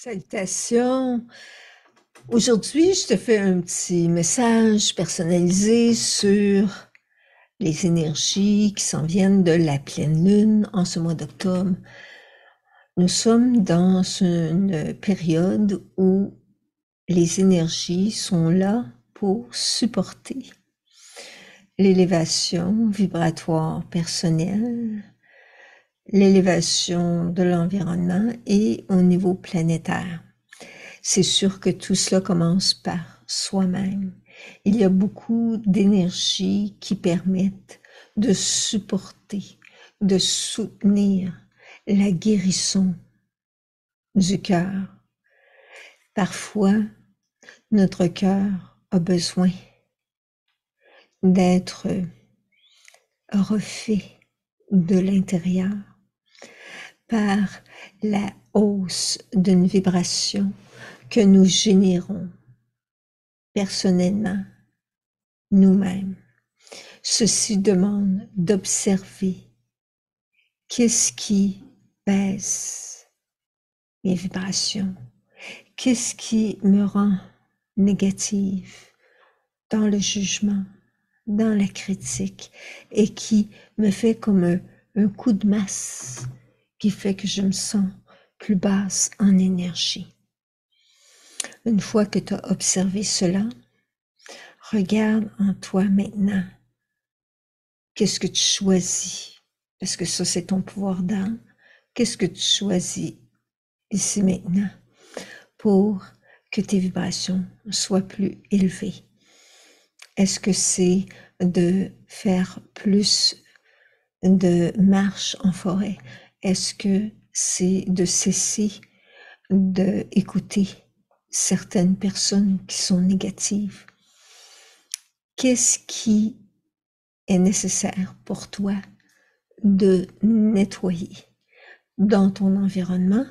Salutations. Aujourd'hui, je te fais un petit message personnalisé sur les énergies qui s'en viennent de la pleine lune en ce mois d'octobre. Nous sommes dans une période où les énergies sont là pour supporter l'élévation vibratoire personnelle, l'élévation de l'environnement et au niveau planétaire. C'est sûr que tout cela commence par soi-même. Il y a beaucoup d'énergie qui permettent de supporter, de soutenir la guérison du cœur. Parfois, notre cœur a besoin d'être refait de l'intérieur par la hausse d'une vibration que nous générons personnellement nous-mêmes. Ceci demande d'observer qu'est-ce qui baisse mes vibrations, qu'est-ce qui me rend négative dans le jugement, dans la critique et qui me fait comme un coup de masse qui fait que je me sens plus basse en énergie. Une fois que tu as observé cela, regarde en toi maintenant. Qu'est-ce que tu choisis? Parce que ça, c'est ton pouvoir d'âme. Qu'est-ce que tu choisis ici maintenant pour que tes vibrations soient plus élevées? Est-ce que c'est de faire plus de marches en forêt? Est-ce que c'est de cesser d'écouter certaines personnes qui sont négatives? Qu'est-ce qui est nécessaire pour toi de nettoyer dans ton environnement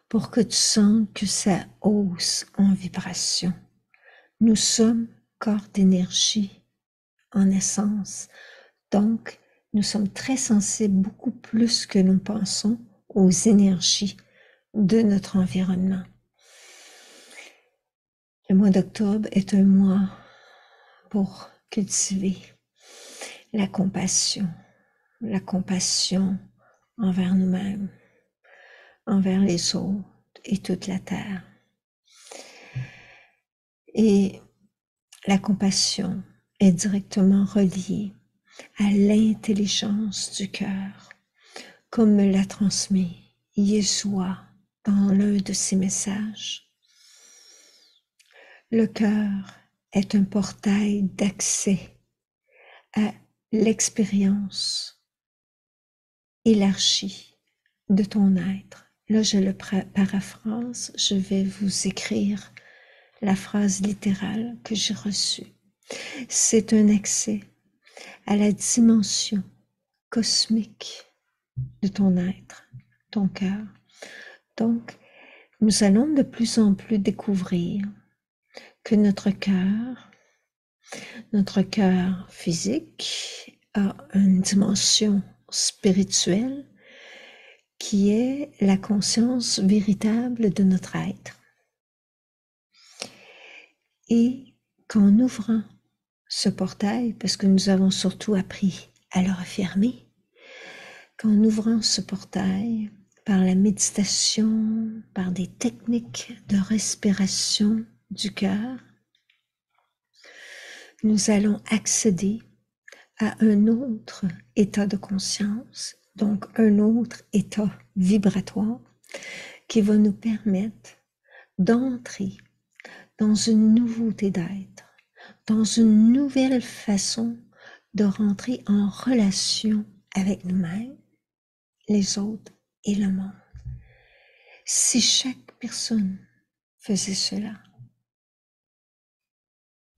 pour que tu sentes que ça hausse en vibration? Nous sommes corps d'énergie en essence, donc nous sommes très sensibles, beaucoup plus que nous pensons, aux énergies de notre environnement. Le mois d'octobre est un mois pour cultiver la compassion envers nous-mêmes, envers les autres et toute la terre. Et la compassion est directement reliée à l'intelligence du cœur, comme me l'a transmis Yeshua dans l'un de ses messages. Le cœur est un portail d'accès à l'expérience élargie de ton être. Là, je le paraphrase, je vais vous écrire la phrase littérale que j'ai reçue. C'est un accès à la dimension cosmique de ton être, ton cœur. Donc, nous allons de plus en plus découvrir que notre cœur physique a une dimension spirituelle qui est la conscience véritable de notre être. Et qu'en ouvrant ce portail, parce que nous avons surtout appris à le refermer, qu'en ouvrant ce portail par la méditation, par des techniques de respiration du cœur, nous allons accéder à un autre état de conscience, donc un autre état vibratoire qui va nous permettre d'entrer dans une nouveauté d'être, dans une nouvelle façon de rentrer en relation avec nous-mêmes, les autres et le monde. Si chaque personne faisait cela,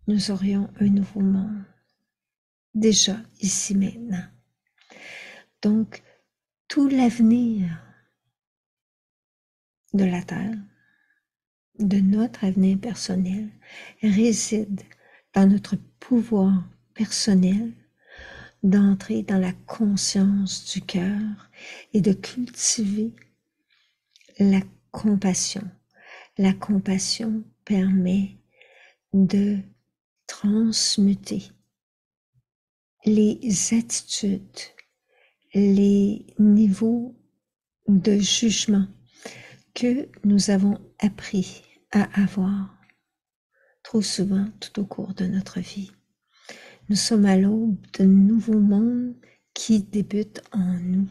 nous aurions un nouveau monde, déjà ici maintenant. Donc, tout l'avenir de la Terre, de notre avenir personnel, réside dans notre pouvoir personnel d'entrer dans la conscience du cœur et de cultiver la compassion, La compassion permet de transmuter les attitudes, les niveaux de jugement que nous avons appris à avoir trop souvent tout au cours de notre vie. Nous sommes à l'aube d'un nouveau monde qui débute en nous.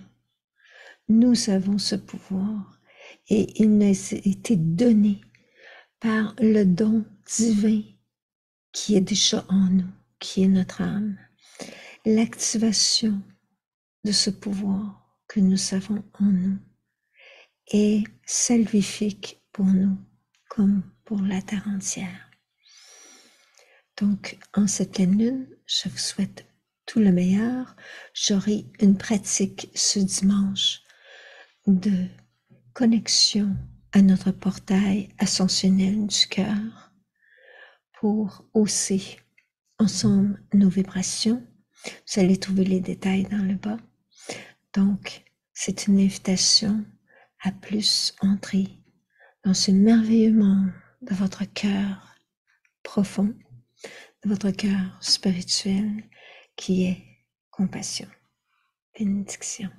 Nous avons ce pouvoir et il nous a été donné par le don divin qui est déjà en nous, qui est notre âme. L'activation de ce pouvoir que nous avons en nous est salvifique pour nous comme pour la terre entière. Donc, en cette pleine lune, je vous souhaite tout le meilleur. J'aurai une pratique ce dimanche de connexion à notre portail ascensionnel du cœur pour hausser ensemble nos vibrations. Vous allez trouver les détails dans le bas. Donc, c'est une invitation à plus entrer dans ce merveilleux monde de votre cœur profond, de votre cœur spirituel qui est compassion. Bénédiction.